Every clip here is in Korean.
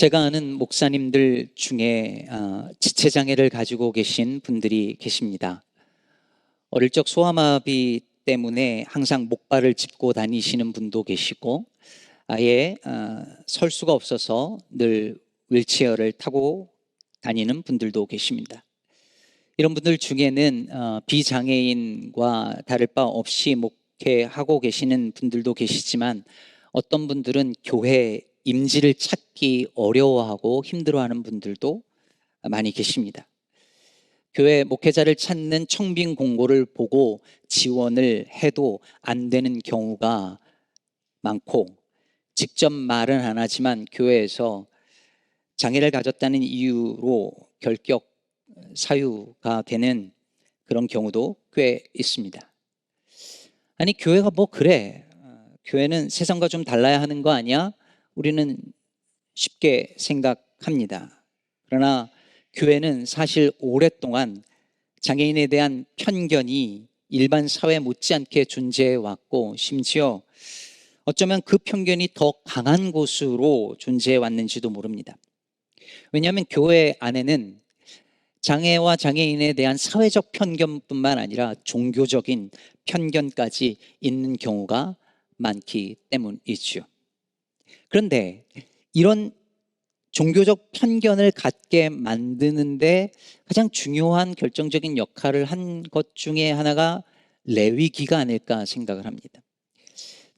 제가 아는 목사님들 중에 지체장애를 가지고 계신 분들이 계십니다. 어릴 적 소아마비 때문에 항상 목발을 짚고 다니시는 분도 계시고, 아예 설 수가 없어서 늘 휠체어를 타고 다니는 분들도 계십니다. 이런 분들 중에는 비장애인과 다를 바 없이 목회하고 계시는 분들도 계시지만, 어떤 분들은 교회 임지를 찾기 어려워하고 힘들어하는 분들도 많이 계십니다. 교회 목회자를 찾는 청빙 공고를 보고 지원을 해도 안 되는 경우가 많고, 직접 말은 안 하지만 교회에서 장애를 가졌다는 이유로 결격 사유가 되는 그런 경우도 꽤 있습니다. 아니, 교회가 뭐 그래, 교회는 세상과 좀 달라야 하는 거 아니야? 우리는 쉽게 생각합니다. 그러나 교회는 사실 오랫동안 장애인에 대한 편견이 일반 사회 못지않게 존재해 왔고, 심지어 어쩌면 그 편견이 더 강한 곳으로 존재해 왔는지도 모릅니다. 왜냐하면 교회 안에는 장애와 장애인에 대한 사회적 편견뿐만 아니라 종교적인 편견까지 있는 경우가 많기 때문이죠. 그런데 이런 종교적 편견을 갖게 만드는데 가장 중요한 결정적인 역할을 한 것 중에 하나가 레위기가 아닐까 생각을 합니다.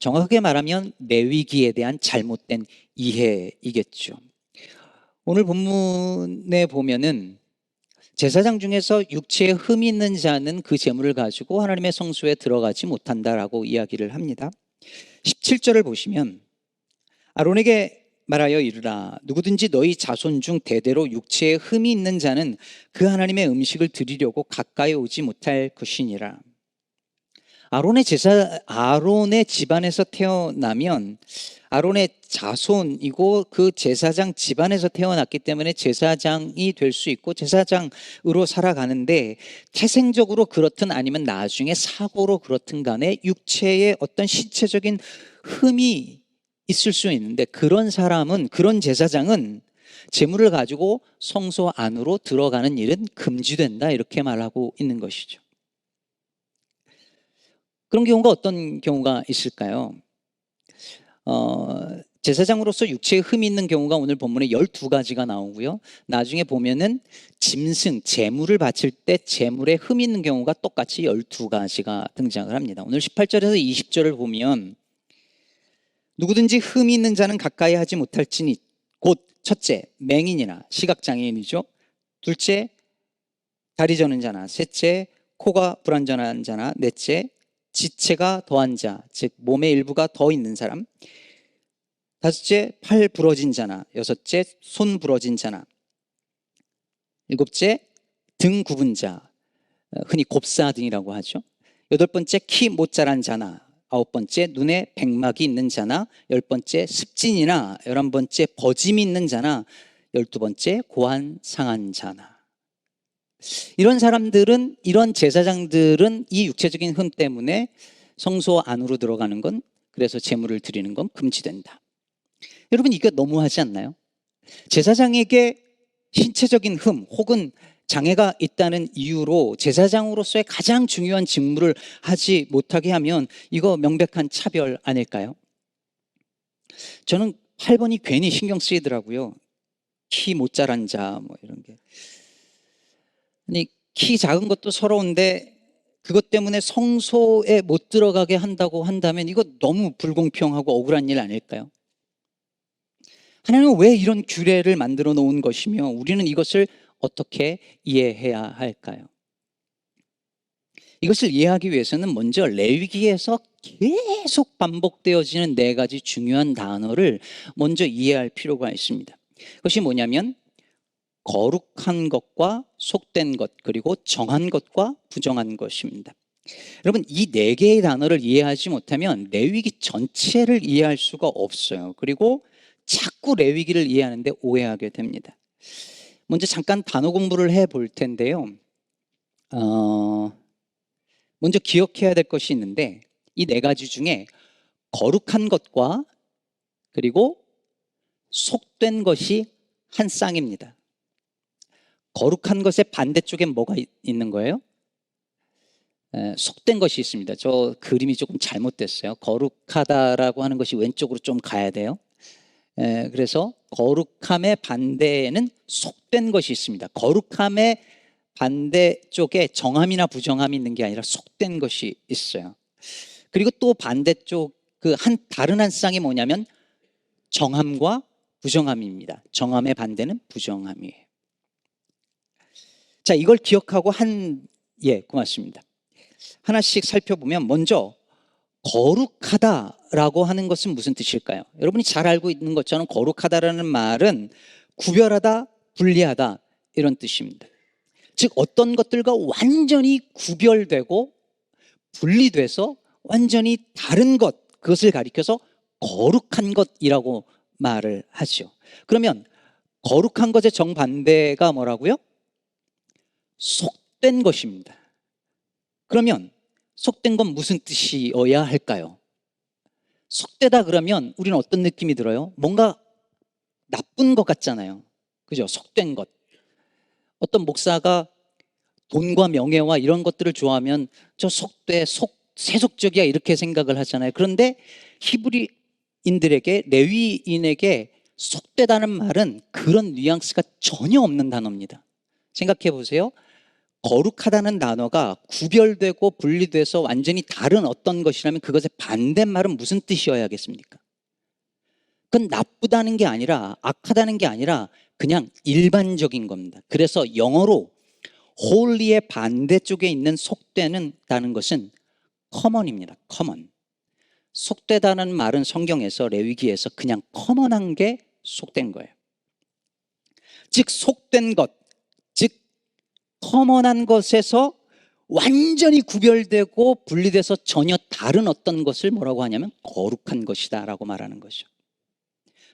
정확하게 말하면 레위기에 대한 잘못된 이해이겠죠. 오늘 본문에 보면은 제사장 중에서 육체에 흠이 있는 자는 그 제물을 가지고 하나님의 성소에 들어가지 못한다라고 이야기를 합니다. 17절을 보시면 아론에게 말하여 이르라, 누구든지 너희 자손 중 대대로 육체에 흠이 있는 자는 그 하나님의 음식을 드리려고 가까이 오지 못할 것이니라. 아론의 집안에서 태어나면 아론의 자손이고 그 제사장 집안에서 태어났기 때문에 제사장이 될 수 있고 제사장으로 살아가는데, 태생적으로 그렇든 아니면 나중에 사고로 그렇든 간에 육체에 어떤 신체적인 흠이 있을 수 있는데, 그런 사람은, 그런 제사장은 제물을 가지고 성소 안으로 들어가는 일은 금지된다, 이렇게 말하고 있는 것이죠. 그런 경우가 어떤 경우가 있을까요? 제사장으로서 육체에 흠이 있는 경우가 오늘 본문에 12가지가 나오고요. 나중에 보면은 짐승, 제물을 바칠 때 제물에 흠이 있는 경우가 똑같이 12가지가 등장을 합니다. 오늘 18절에서 20절을 보면 누구든지 흠이 있는 자는 가까이 하지 못할지니 곧 첫째, 맹인이나 시각장애인이죠. 둘째, 다리 저는 자나, 셋째, 코가 불완전한 자나, 넷째, 지체가 더한 자, 즉 몸의 일부가 더 있는 사람, 다섯째, 팔 부러진 자나, 여섯째, 손 부러진 자나, 일곱째, 등 굽은 자, 흔히 곱사등이라고 하죠. 여덟 번째, 키 못 자란 자나, 아홉 번째, 눈에 백막이 있는 자나, 열 번째, 습진이나, 11번째, 버짐이 있는 자나, 12번째, 고환 상한 자나. 이런 사람들은, 이런 제사장들은 이 육체적인 흠 때문에 성소 안으로 들어가는 건, 그래서 제물을 드리는 건 금지된다. 여러분, 이게 너무하지 않나요? 제사장에게 신체적인 흠 혹은 장애가 있다는 이유로 제사장으로서의 가장 중요한 직무를 하지 못하게 하면 이거 명백한 차별 아닐까요? 저는 8번이 괜히 신경 쓰이더라고요. 키 못 자란 자, 뭐 이런 게. 아니, 키 작은 것도 서러운데 그것 때문에 성소에 못 들어가게 한다고 한다면 이거 너무 불공평하고 억울한 일 아닐까요? 하나님은 왜 이런 규례를 만들어 놓은 것이며 우리는 이것을 어떻게 이해해야 할까요? 이것을 이해하기 위해서는 먼저 레위기에서 계속 반복되어지는 4가지 중요한 단어를 먼저 이해할 필요가 있습니다. 그것이 뭐냐면 거룩한 것과 속된 것, 그리고 정한 것과 부정한 것입니다. 여러분, 이 4개의 단어를 이해하지 못하면 레위기 전체를 이해할 수가 없어요. 그리고 자꾸 레위기를 이해하는데 오해하게 됩니다. 먼저 잠깐 단어 공부를 해볼 텐데요. 먼저 기억해야 될 것이 있는데, 이 4가지 중에 거룩한 것과 그리고 속된 것이 한 쌍입니다. 거룩한 것의 반대쪽엔 뭐가 있는 거예요? 속된 것이 있습니다. 저 그림이 조금 잘못됐어요. 거룩하다라고 하는 것이 왼쪽으로 좀 가야 돼요. 그래서 거룩함의 반대에는 속된 것이 있습니다. 거룩함의 반대쪽에 정함이나 부정함이 있는 게 아니라 속된 것이 있어요. 그리고 또 반대쪽 다른 한 쌍이 뭐냐면 정함과 부정함입니다. 정함의 반대는 부정함이에요. 자, 이걸 기억하고 고맙습니다. 하나씩 살펴보면 먼저 거룩하다라고 하는 것은 무슨 뜻일까요? 여러분이 잘 알고 있는 것처럼 거룩하다라는 말은 구별하다, 분리하다 이런 뜻입니다. 즉 어떤 것들과 완전히 구별되고 분리돼서 완전히 다른 그것을 가리켜서 거룩한 것이라고 말을 하죠. 그러면 거룩한 것의 정반대가 뭐라고요? 속된 것입니다. 그러면 속된 건 무슨 뜻이어야 할까요? 속되다 그러면 우리는 어떤 느낌이 들어요? 뭔가 나쁜 것 같잖아요. 그죠? 속된 것. 어떤 목사가 돈과 명예와 이런 것들을 좋아하면 저 세속적이야 이렇게 생각을 하잖아요. 그런데 히브리인들에게, 레위인에게 속되다는 말은 그런 뉘앙스가 전혀 없는 단어입니다. 생각해 보세요. 거룩하다는 단어가 구별되고 분리돼서 완전히 다른 어떤 것이라면 그것의 반대말은 무슨 뜻이어야겠습니까? 그건 나쁘다는 게 아니라, 악하다는 게 아니라 그냥 일반적인 겁니다. 그래서 영어로 holy의 반대쪽에 있는 속되다는 것은 common입니다. common. 속되다는 말은 성경에서, 레위기에서 그냥 common한 게 속된 거예요. 즉 속된 것, 즉 커먼한 것에서 완전히 구별되고 분리돼서 전혀 다른 어떤 것을 뭐라고 하냐면 거룩한 것이다 라고 말하는 거죠.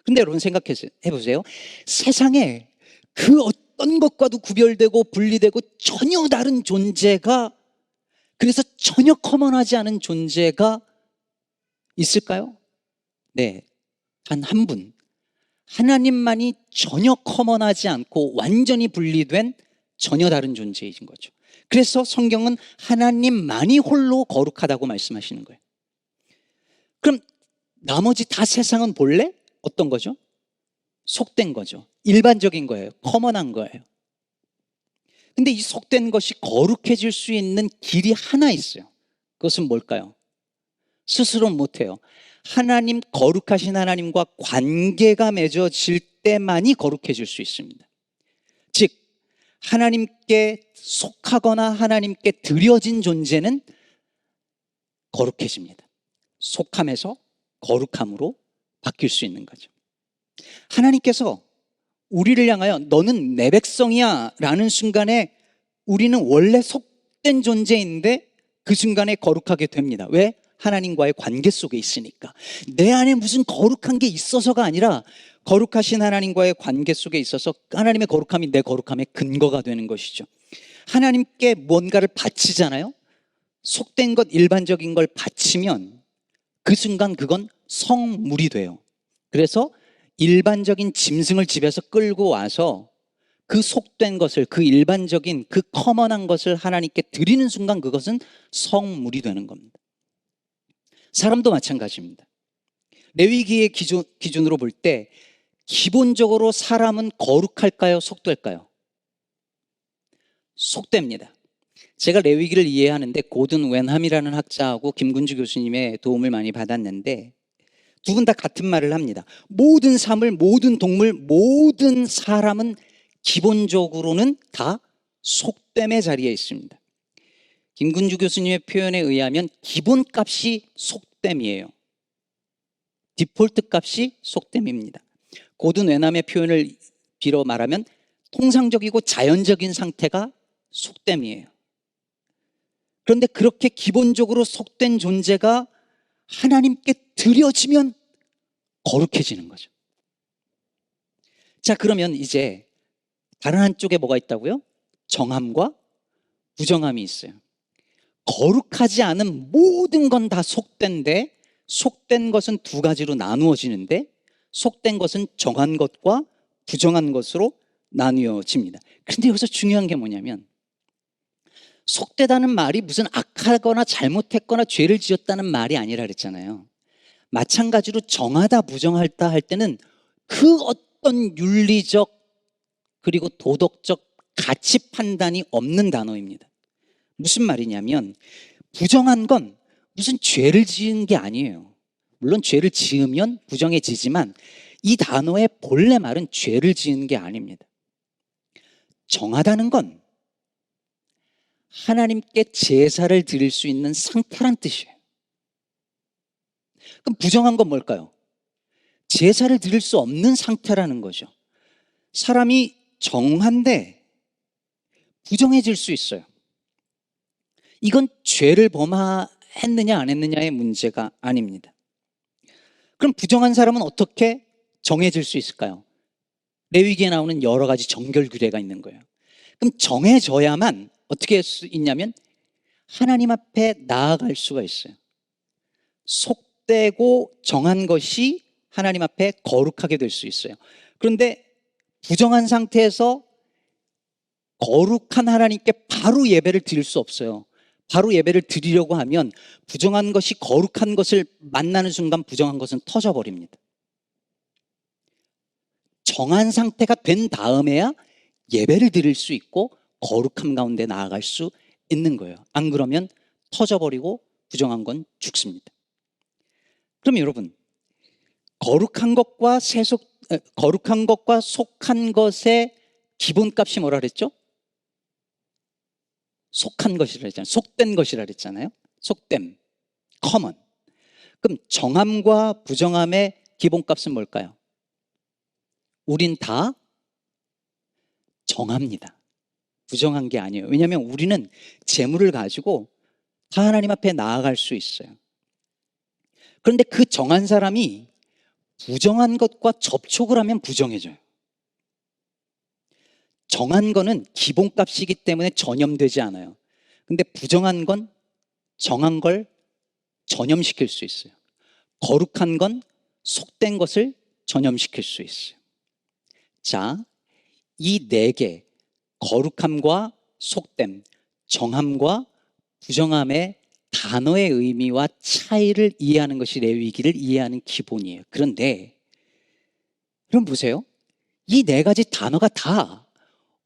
근데 여러분 생각해보세요. 세상에 그 어떤 것과도 구별되고 분리되고 전혀 다른 존재가, 그래서 전혀 커먼하지 않은 존재가 있을까요? 네, 단 한 분, 하나님만이 전혀 커먼하지 않고 완전히 분리된 전혀 다른 존재이신 거죠. 그래서 성경은 하나님만이 홀로 거룩하다고 말씀하시는 거예요. 그럼 나머지 다 세상은 본래 어떤 거죠? 속된 거죠. 일반적인 거예요. 커먼한 거예요. 근데 이 속된 것이 거룩해질 수 있는 길이 하나 있어요. 그것은 뭘까요? 스스로 못해요. 거룩하신 하나님과 관계가 맺어질 때만이 거룩해질 수 있습니다. 즉 하나님께 속하거나 하나님께 드려진 존재는 거룩해집니다. 속함에서 거룩함으로 바뀔 수 있는 거죠. 하나님께서 우리를 향하여 너는 내 백성이야 라는 순간에 우리는 원래 속된 존재인데 그 순간에 거룩하게 됩니다. 왜? 하나님과의 관계 속에 있으니까. 내 안에 무슨 거룩한 게 있어서가 아니라 거룩하신 하나님과의 관계 속에 있어서 하나님의 거룩함이 내 거룩함의 근거가 되는 것이죠. 하나님께 뭔가를 바치잖아요. 속된 것, 일반적인 걸 바치면 그 순간 그건 성물이 돼요. 그래서 일반적인 짐승을 집에서 끌고 와서 그 속된 것을, 그 일반적인, 그 커먼한 것을 하나님께 드리는 순간 그것은 성물이 되는 겁니다. 사람도 마찬가지입니다. 레위기의 기준으로 볼 때 기본적으로 사람은 거룩할까요? 속될까요? 속됩니다. 제가 레위기를 이해하는데 고든 웬함이라는 학자하고 김군주 교수님의 도움을 많이 받았는데 두 분 다 같은 말을 합니다. 모든 사물, 모든 동물, 모든 사람은 기본적으로는 다 속됨의 자리에 있습니다. 김군주 교수님의 표현에 의하면 기본값이 속됨이에요. 디폴트 값이 속됨입니다. 고든 웬함의 표현을 빌어 말하면 통상적이고 자연적인 상태가 속됨이에요. 그런데 그렇게 기본적으로 속된 존재가 하나님께 드려지면 거룩해지는 거죠. 자, 그러면 이제 다른 한쪽에 뭐가 있다고요? 정함과 부정함이 있어요. 거룩하지 않은 모든 건 다 속된데, 속된 것은 두 가지로 나누어지는데 속된 것은 정한 것과 부정한 것으로 나뉘어집니다. 그런데 여기서 중요한 게 뭐냐면 속되다는 말이 무슨 악하거나 잘못했거나 죄를 지었다는 말이 아니라 그랬잖아요. 마찬가지로 정하다 부정하다 할 때는 그 어떤 윤리적 그리고 도덕적 가치 판단이 없는 단어입니다. 무슨 말이냐면 부정한 건 무슨 죄를 지은 게 아니에요. 물론 죄를 지으면 부정해지지만 이 단어의 본래 말은 죄를 지은 게 아닙니다. 정하다는 건 하나님께 제사를 드릴 수 있는 상태란 뜻이에요. 그럼 부정한 건 뭘까요? 제사를 드릴 수 없는 상태라는 거죠. 사람이 정한데 부정해질 수 있어요. 이건 죄를 범했느냐 안 했느냐의 문제가 아닙니다. 그럼 부정한 사람은 어떻게 정해질 수 있을까요? 레위기에 나오는 여러 가지 정결 규례가 있는 거예요. 그럼 정해져야만 어떻게 할 수 있냐면 하나님 앞에 나아갈 수가 있어요. 속되고 정한 것이 하나님 앞에 거룩하게 될 수 있어요. 그런데 부정한 상태에서 거룩한 하나님께 바로 예배를 드릴 수 없어요. 바로 예배를 드리려고 하면 부정한 것이 거룩한 것을 만나는 순간 부정한 것은 터져버립니다. 정한 상태가 된 다음에야 예배를 드릴 수 있고 거룩함 가운데 나아갈 수 있는 거예요. 안 그러면 터져버리고 부정한 건 죽습니다. 그럼 여러분, 거룩한 것과 속한 것의 기본값이 뭐라 그랬죠? 속한 것이라 했잖아요. 속된 것이라 그랬잖아요. 속됨, common. 그럼 정함과 부정함의 기본값은 뭘까요? 우린 다 정합니다. 부정한 게 아니에요. 왜냐하면 우리는 재물을 가지고 다 하나님 앞에 나아갈 수 있어요. 그런데 그 정한 사람이 부정한 것과 접촉을 하면 부정해져요. 정한 거는 기본값이기 때문에 전염되지 않아요. 근데 부정한 건 정한 걸 전염시킬 수 있어요. 거룩한 건 속된 것을 전염시킬 수 있어요. 자, 이 네 개, 거룩함과 속됨, 정함과 부정함의 단어의 의미와 차이를 이해하는 것이 레위기를 이해하는 기본이에요. 그런데 여러분 보세요. 이 네 가지 단어가 다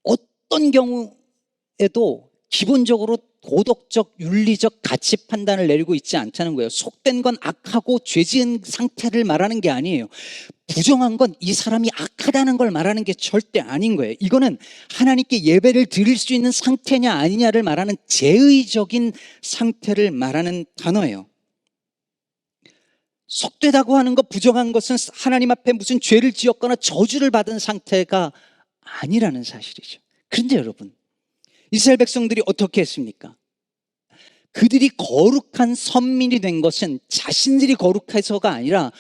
어떤 경우에도 기본적으로 도덕적, 윤리적 가치 판단을 내리고 있지 않다는 거예요. 속된 건 악하고 죄 지은 상태를 말하는 게 아니에요. 부정한 건 이 사람이 악하다는 걸 말하는 게 절대 아닌 거예요. 이거는 하나님께 예배를 드릴 수 있는 상태냐 아니냐를 말하는 제의적인 상태를 말하는 단어예요. 속되다고 하는 것, 부정한 것은 하나님 앞에 무슨 죄를 지었거나 저주를 받은 상태가 아니라는 사실이죠. 그런데 여러분, 이스라엘 백성들이 어떻게 했습니까? 그들이 거룩한 선민이 된 것은 자신들이 거룩해서가 아니라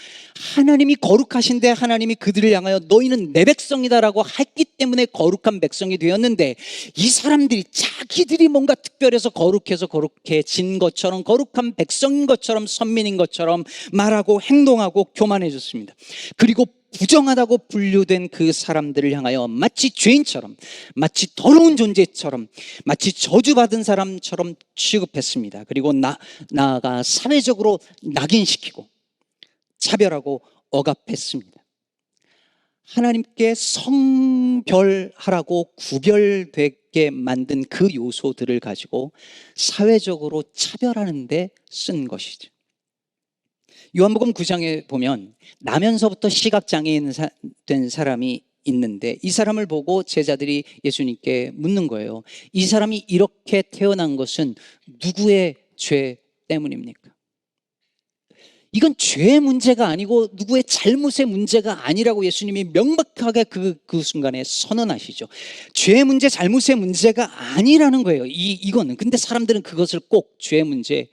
하나님이 거룩하신데 하나님이 그들을 향하여 너희는 내 백성이다라고 했기 때문에 거룩한 백성이 되었는데, 이 사람들이 자기들이 뭔가 특별해서 거룩해서 거룩해진 것처럼, 거룩한 백성인 것처럼, 선민인 것처럼 말하고 행동하고 교만해졌습니다. 그리고 부정하다고 분류된 그 사람들을 향하여 마치 죄인처럼, 마치 더러운 존재처럼, 마치 저주받은 사람처럼 취급했습니다. 그리고 나아가 사회적으로 낙인시키고 차별하고 억압했습니다. 하나님께 성별하라고 구별되게 만든 그 요소들을 가지고 사회적으로 차별하는 데 쓴 것이죠. 요한복음 9장에 보면 나면서부터 시각장애인 된 사람이 있는데, 이 사람을 보고 제자들이 예수님께 묻는 거예요. 이 사람이 이렇게 태어난 것은 누구의 죄 때문입니까? 이건 죄의 문제가 아니고 누구의 잘못의 문제가 아니라고 예수님이 명백하게 그 순간에 선언하시죠. 죄의 문제, 잘못의 문제가 아니라는 거예요. 이거는. 근데 사람들은 그것을 꼭 죄의 문제,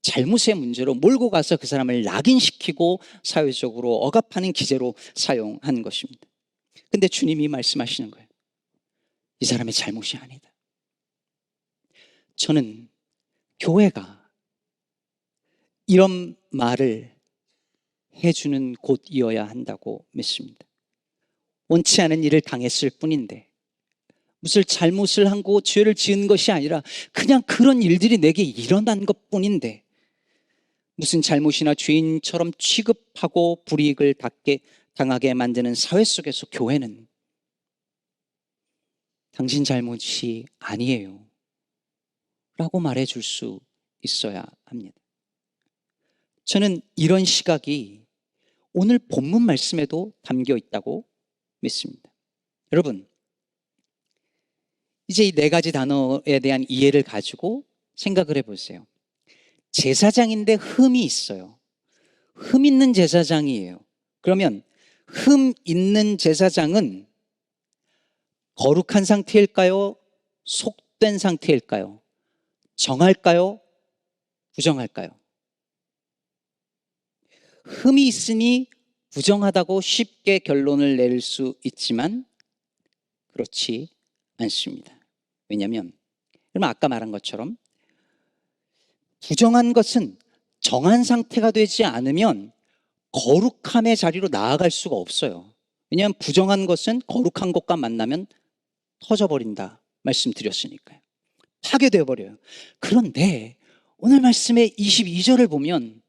잘못의 문제로 몰고 가서 그 사람을 낙인시키고 사회적으로 억압하는 기제로 사용한 것입니다. 근데 주님이 말씀하시는 거예요. 이 사람의 잘못이 아니다. 저는 교회가 이런 말을 해주는 곳이어야 한다고 믿습니다. 원치 않은 일을 당했을 뿐인데, 무슨 잘못을 하고 죄를 지은 것이 아니라 그냥 그런 일들이 내게 일어난 것 뿐인데, 무슨 잘못이나 죄인처럼 취급하고 불이익을 당하게 만드는 사회 속에서 교회는 당신 잘못이 아니에요 라고 말해줄 수 있어야 합니다. 저는 이런 시각이 오늘 본문 말씀에도 담겨 있다고 믿습니다. 여러분, 이제 이 네 가지 단어에 대한 이해를 가지고 생각을 해보세요. 제사장인데 흠이 있어요. 흠 있는 제사장이에요. 그러면 흠 있는 제사장은 거룩한 상태일까요? 속된 상태일까요? 정할까요? 부정할까요? 흠이 있으니 부정하다고 쉽게 결론을 낼 수 있지만 그렇지 않습니다. 왜냐하면 여러분 아까 말한 것처럼 부정한 것은 정한 상태가 되지 않으면 거룩함의 자리로 나아갈 수가 없어요. 왜냐하면 부정한 것은 거룩한 것과 만나면 터져버린다 말씀드렸으니까요. 파괴되어 버려요. 그런데 오늘 말씀의 22절을 보면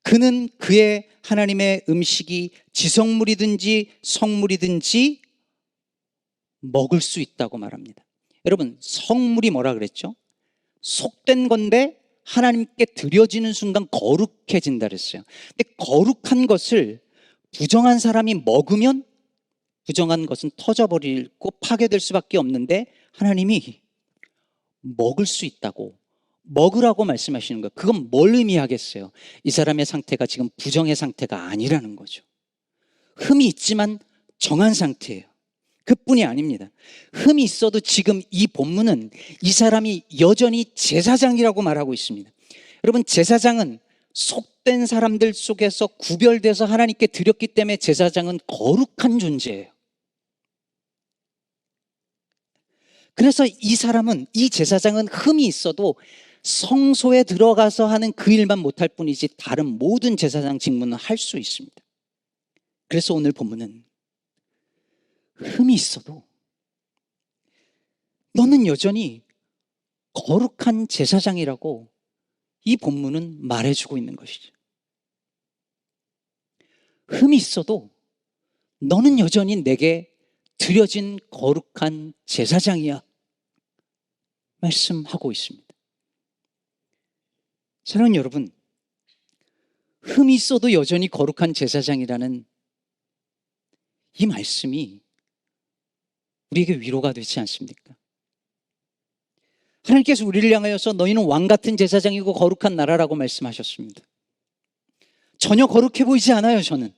그는 그의 하나님의 음식이 지성물이든지 성물이든지 먹을 수 있다고 말합니다. 여러분, 성물이 뭐라 그랬죠? 속된 건데 하나님께 드려지는 순간 거룩해진다 그랬어요. 근데 거룩한 것을 부정한 사람이 먹으면 부정한 것은 터져버리고 파괴될 수밖에 없는데 하나님이 먹을 수 있다고, 먹으라고 말씀하시는 거예요. 그건 뭘 의미하겠어요? 이 사람의 상태가 지금 부정의 상태가 아니라는 거죠. 흠이 있지만 정한 상태예요. 그뿐이 아닙니다. 흠이 있어도 지금 이 본문은 이 사람이 여전히 제사장이라고 말하고 있습니다. 여러분, 제사장은 속된 사람들 속에서 구별돼서 하나님께 드렸기 때문에 제사장은 거룩한 존재예요. 그래서 이 사람은, 이 제사장은 흠이 있어도 성소에 들어가서 하는 그 일만 못할 뿐이지 다른 모든 제사장 직무는 할 수 있습니다. 그래서 오늘 본문은 흠이 있어도 너는 여전히 거룩한 제사장이라고 이 본문은 말해주고 있는 것이죠. 흠이 있어도 너는 여전히 내게 드려진 거룩한 제사장이야 말씀하고 있습니다. 사랑하는 여러분, 흠이 있어도 여전히 거룩한 제사장이라는 이 말씀이 우리에게 위로가 되지 않습니까? 하나님께서 우리를 향하여서 너희는 왕같은 제사장이고 거룩한 나라라고 말씀하셨습니다. 전혀 거룩해 보이지 않아요, 저는.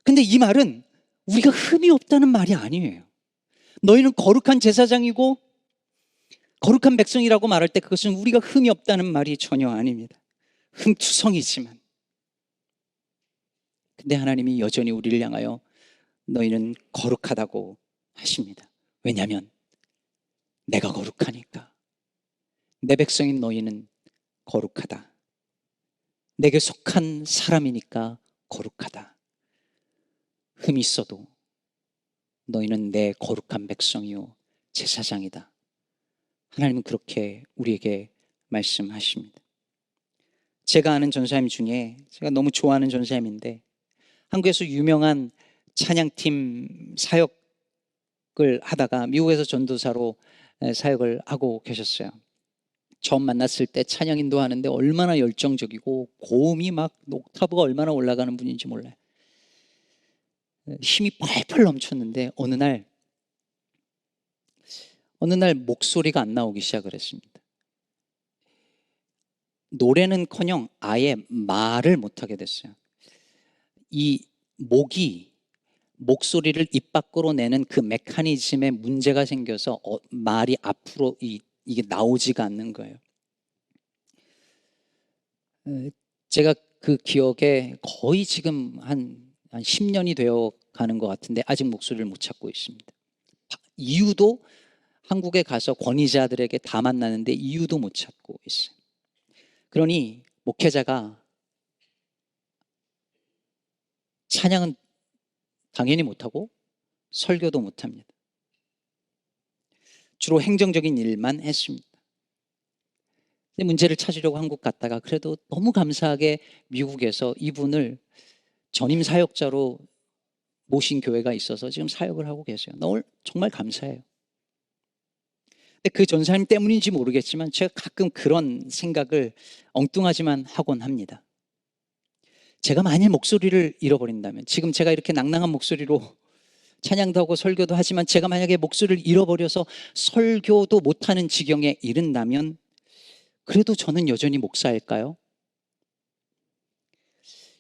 근데 이 말은 우리가 흠이 없다는 말이 아니에요. 너희는 거룩한 제사장이고 거룩한 백성이라고 말할 때 그것은 우리가 흠이 없다는 말이 전혀 아닙니다. 흠투성이지만. 근데 하나님이 여전히 우리를 향하여 너희는 거룩하다고 하십니다. 왜냐하면 내가 거룩하니까. 내 백성인 너희는 거룩하다. 내게 속한 사람이니까 거룩하다. 흠이 있어도 너희는 내 거룩한 백성이요 제사장이다. 하나님은 그렇게 우리에게 말씀하십니다. 제가 아는 전사님 중에 제가 너무 좋아하는 전사님인데 한국에서 유명한 찬양팀 사역을 하다가 미국에서 전도사로 사역을 하고 계셨어요. 처음 만났을 때 찬양 인도하는데 얼마나 열정적이고 고음이 막 옥타브가 얼마나 올라가는 분인지 몰라요. 힘이 펄펄 넘쳤는데 어느 날 목소리가 안 나오기 시작을 했습니다. 노래는커녕 아예 말을 못하게 됐어요. 이 목소리를 입 밖으로 내는 그 메커니즘에 문제가 생겨서 말이 앞으로 이게 나오지가 않는 거예요. 제가 그 기억에 거의 지금 한 10년이 되어 가는 것 같은데 아직 목소리를 못 찾고 있습니다. 이유도 한국에 가서 권위자들에게 다 만나는데 이유도 못 찾고 있어요. 그러니 목회자가 찬양은 당연히 못하고 설교도 못합니다. 주로 행정적인 일만 했습니다. 문제를 찾으려고 한국 갔다가 그래도 너무 감사하게 미국에서 이분을 전임 사역자로 모신 교회가 있어서 지금 사역을 하고 계세요. 너무 정말 감사해요. 근데 그 전사님 때문인지 모르겠지만 제가 가끔 그런 생각을 엉뚱하지만 하곤 합니다. 제가 만일 목소리를 잃어버린다면, 지금 제가 이렇게 낭낭한 목소리로 찬양도 하고 설교도 하지만 제가 만약에 목소리를 잃어버려서 설교도 못하는 지경에 이른다면 그래도 저는 여전히 목사일까요?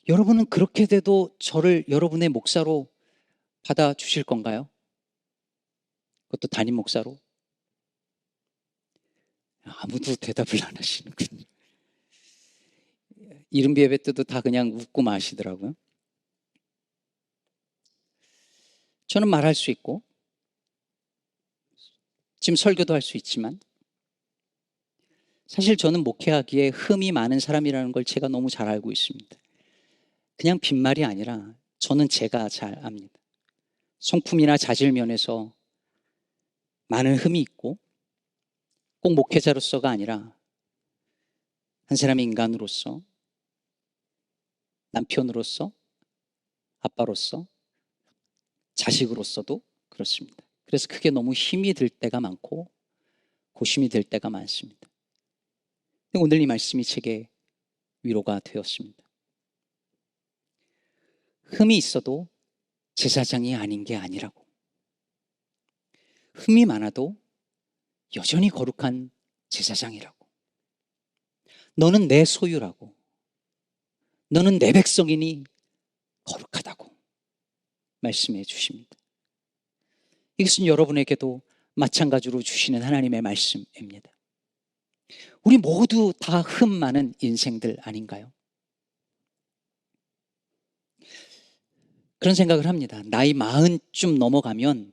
여러분은 그렇게 돼도 저를 여러분의 목사로 받아주실 건가요? 그것도 담임 목사로? 아무도 대답을 안 하시는군요. 이른비 예배 때도 다 그냥 웃고 마시더라고요. 저는 말할 수 있고 지금 설교도 할 수 있지만 사실 저는 목회하기에 흠이 많은 사람이라는 걸 제가 너무 잘 알고 있습니다. 그냥 빈말이 아니라 저는 제가 잘 압니다. 성품이나 자질 면에서 많은 흠이 있고 꼭 목회자로서가 아니라 한 사람의 인간으로서, 남편으로서, 아빠로서, 자식으로서도 그렇습니다. 그래서 그게 너무 힘이 들 때가 많고 고심이 될 때가 많습니다. 오늘 이 말씀이 제게 위로가 되었습니다. 흠이 있어도 제사장이 아닌 게 아니라고. 흠이 많아도 여전히 거룩한 제사장이라고. 너는 내 소유라고. 너는 내 백성이니 거룩하다고 말씀해 주십니다. 이것은 여러분에게도 마찬가지로 주시는 하나님의 말씀입니다. 우리 모두 다 흠 많은 인생들 아닌가요? 그런 생각을 합니다. 나이 40쯤 넘어가면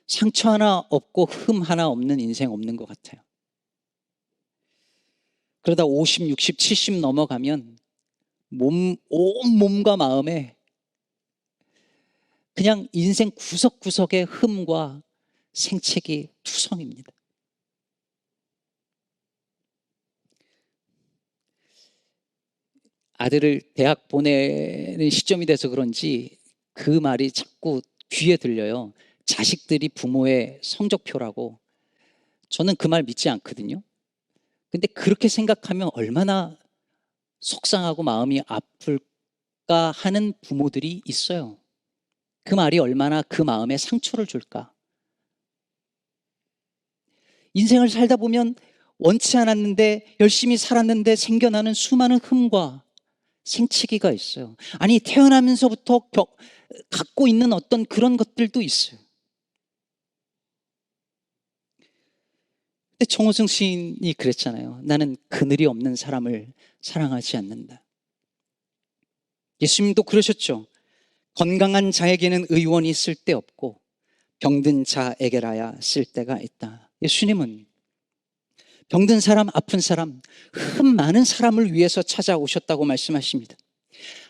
상처 하나 없고 흠 하나 없는 인생 없는 것 같아요. 그러다 50, 60, 70 넘어가면 온 몸과 마음에 그냥 인생 구석구석의 흠과 생채기 투성입니다. 아들을 대학 보내는 시점이 돼서 그런지 그 말이 자꾸 귀에 들려요. 자식들이 부모의 성적표라고. 저는 그 말 믿지 않거든요. 근데 그렇게 생각하면 얼마나 속상하고 마음이 아플까 하는 부모들이 있어요. 그 말이 얼마나 그 마음에 상처를 줄까. 인생을 살다 보면 원치 않았는데 열심히 살았는데 생겨나는 수많은 흠과 생치기가 있어요. 아니 태어나면서부터 갖고 있는 어떤 그런 것들도 있어요. 근데 정호승 시인이 그랬잖아요. 나는 그늘이 없는 사람을 사랑하지 않는다. 예수님도 그러셨죠. 건강한 자에게는 의원이 쓸데없고 병든 자에게라야 쓸데가 있다. 예수님은 병든 사람, 아픈 사람, 흠 많은 사람을 위해서 찾아오셨다고 말씀하십니다.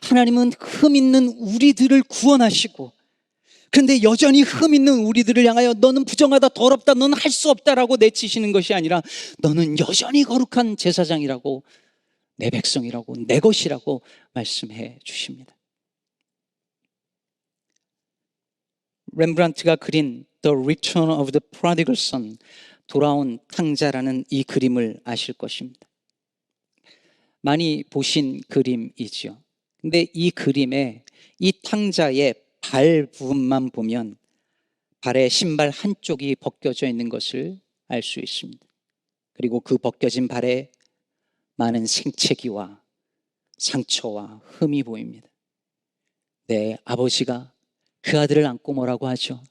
하나님은 흠 있는 우리들을 구원하시고 그런데 여전히 흠 있는 우리들을 향하여 너는 부정하다, 더럽다, 너는 할 수 없다라고 내치시는 것이 아니라 너는 여전히 거룩한 제사장이라고, 내 백성이라고, 내 것이라고 말씀해 주십니다. 렘브란트가 그린 The Return of the Prodigal Son, 돌아온 탕자라는 이 그림을 아실 것입니다. 많이 보신 그림이지요. 근데 이 그림에 이 탕자의 발 부분만 보면 발에 신발 한쪽이 벗겨져 있는 것을 알 수 있습니다. 그리고 그 벗겨진 발에 많은 생채기와 상처와 흠이 보입니다. 내 아버지가 그 아들을 안고 뭐라고 하죠?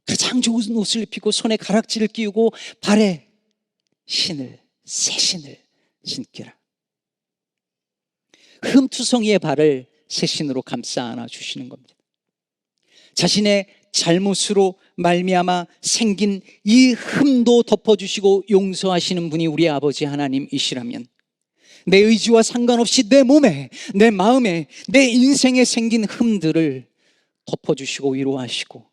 가장 좋은 옷을 입히고 손에 가락지를 끼우고 발에 새 신을 신기라. 흠투성이의 발을 새 신으로 감싸 안아 주시는 겁니다. 자신의 잘못으로 말미암아 생긴 이 흠도 덮어주시고 용서하시는 분이 우리 아버지 하나님이시라면 내 의지와 상관없이 내 몸에, 내 마음에, 내 인생에 생긴 흠들을 덮어주시고 위로하시고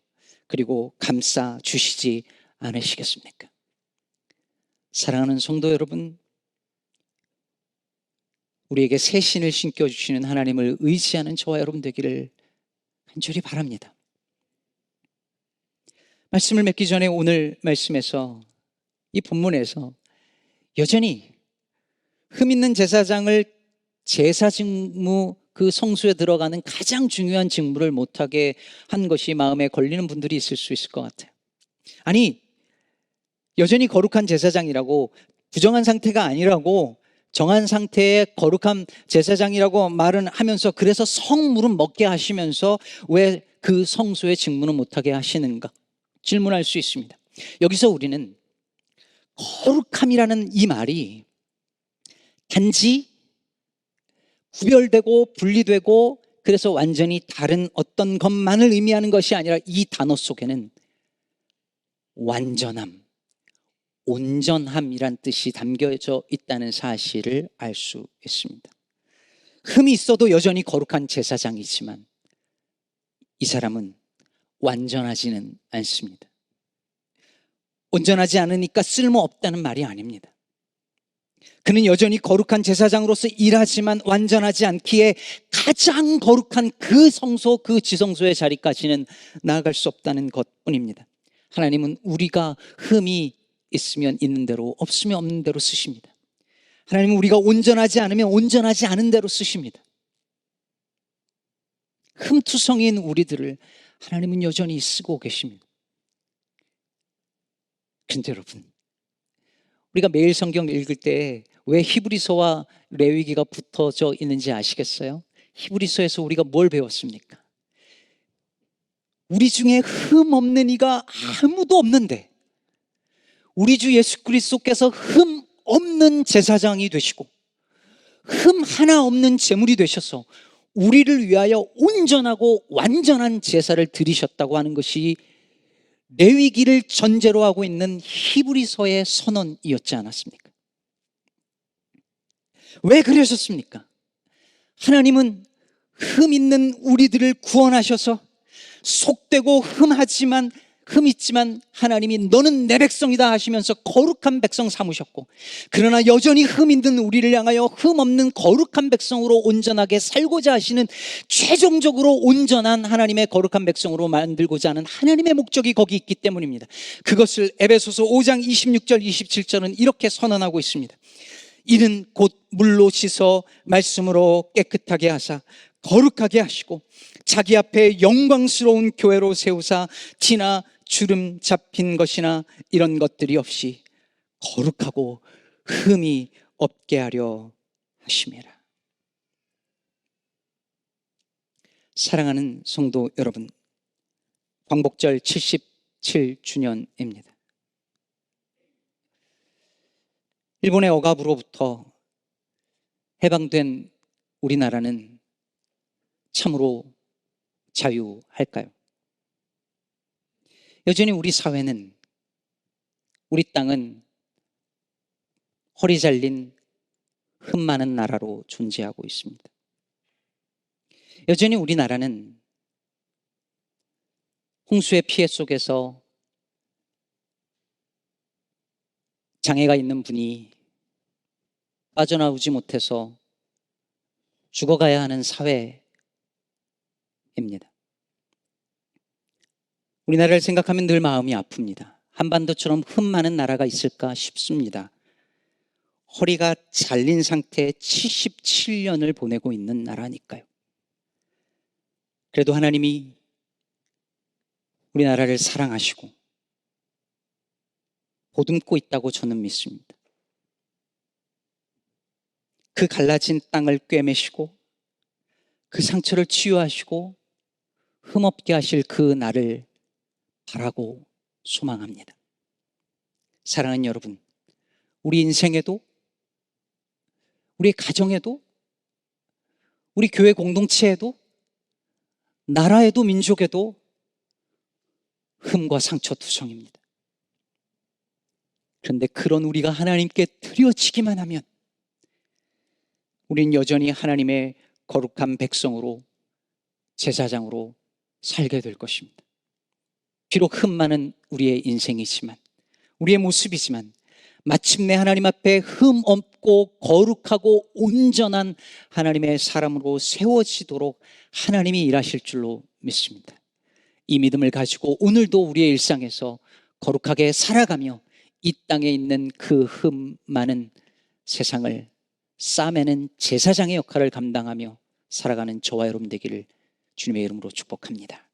그리고 감싸 주시지 않으시겠습니까? 사랑하는 성도 여러분, 우리에게 새 신을 신겨주시는 하나님을 의지하는 저와 여러분 되기를 간절히 바랍니다. 말씀을 맺기 전에 오늘 말씀에서, 이 본문에서 여전히 흠 있는 제사장을 제사 직무, 그 성소에 들어가는 가장 중요한 직무를 못하게 한 것이 마음에 걸리는 분들이 있을 수 있을 것 같아요. 아니, 여전히 거룩한 제사장이라고, 부정한 상태가 아니라고, 정한 상태의 거룩한 제사장이라고 말은 하면서, 그래서 성물은 먹게 하시면서 왜 그 성소의 직무는 못하게 하시는가 질문할 수 있습니다. 여기서 우리는 거룩함이라는 이 말이 단지 구별되고 분리되고 그래서 완전히 다른 어떤 것만을 의미하는 것이 아니라, 이 단어 속에는 완전함, 온전함이란 뜻이 담겨져 있다는 사실을 알 수 있습니다. 흠이 있어도 여전히 거룩한 제사장이지만 이 사람은 완전하지는 않습니다. 온전하지 않으니까 쓸모없다는 말이 아닙니다. 그는 여전히 거룩한 제사장으로서 일하지만 완전하지 않기에 가장 거룩한 그 성소, 그 지성소의 자리까지는 나아갈 수 없다는 것뿐입니다. 하나님은 우리가 흠이 있으면 있는 대로, 없으면 없는 대로 쓰십니다. 하나님은 우리가 온전하지 않으면 온전하지 않은 대로 쓰십니다. 흠투성인 우리들을 하나님은 여전히 쓰고 계십니다. 그런데 여러분, 우리가 매일 성경 읽을 때 왜 히브리서와 레위기가 붙어져 있는지 아시겠어요? 히브리서에서 우리가 뭘 배웠습니까? 우리 중에 흠 없는 이가 아무도 없는데 우리 주 예수 그리스도께서 흠 없는 제사장이 되시고 흠 하나 없는 제물이 되셔서 우리를 위하여 온전하고 완전한 제사를 드리셨다고 하는 것이 레위기를 전제로 하고 있는 히브리서의 선언이었지 않았습니까? 왜 그러셨습니까? 하나님은 흠 있는 우리들을 구원하셔서 속되고 흠 있지만 하나님이 너는 내 백성이다 하시면서 거룩한 백성 삼으셨고, 그러나 여전히 흠 있는 우리를 향하여 흠 없는 거룩한 백성으로 온전하게 살고자 하시는, 최종적으로 온전한 하나님의 거룩한 백성으로 만들고자 하는 하나님의 목적이 거기 있기 때문입니다. 그것을 에베소서 5장 26절 27절은 이렇게 선언하고 있습니다. 이는 곧 물로 씻어 말씀으로 깨끗하게 하사 거룩하게 하시고 자기 앞에 영광스러운 교회로 세우사 티나 주름 잡힌 것이나 이런 것들이 없이 거룩하고 흠이 없게 하려 하심이라. 사랑하는 성도 여러분, 광복절 77주년입니다. 일본의 억압으로부터 해방된 우리나라는 참으로 자유할까요? 여전히 우리 사회는, 우리 땅은 허리 잘린 흠 많은 나라로 존재하고 있습니다. 여전히 우리나라는 홍수의 피해 속에서 장애가 있는 분이 빠져나오지 못해서 죽어가야 하는 사회입니다. 우리나라를 생각하면 늘 마음이 아픕니다. 한반도처럼 흠 많은 나라가 있을까 싶습니다. 허리가 잘린 상태에 77년을 보내고 있는 나라니까요. 그래도 하나님이 우리나라를 사랑하시고 보듬고 있다고 저는 믿습니다. 그 갈라진 땅을 꿰매시고 그 상처를 치유하시고 흠없게 하실 그 날을 바라고 소망합니다. 사랑하는 여러분, 우리 인생에도, 우리 가정에도, 우리 교회 공동체에도, 나라에도, 민족에도 흠과 상처 투성입니다. 그런데 그런 우리가 하나님께 드려지기만 하면 우린 여전히 하나님의 거룩한 백성으로, 제사장으로 살게 될 것입니다. 비록 흠 많은 우리의 인생이지만, 우리의 모습이지만 마침내 하나님 앞에 흠 없고 거룩하고 온전한 하나님의 사람으로 세워지도록 하나님이 일하실 줄로 믿습니다. 이 믿음을 가지고 오늘도 우리의 일상에서 거룩하게 살아가며 이 땅에 있는 그 흠 많은 세상을 싸매는 제사장의 역할을 감당하며 살아가는 저와 여러분 되기를 주님의 이름으로 축복합니다.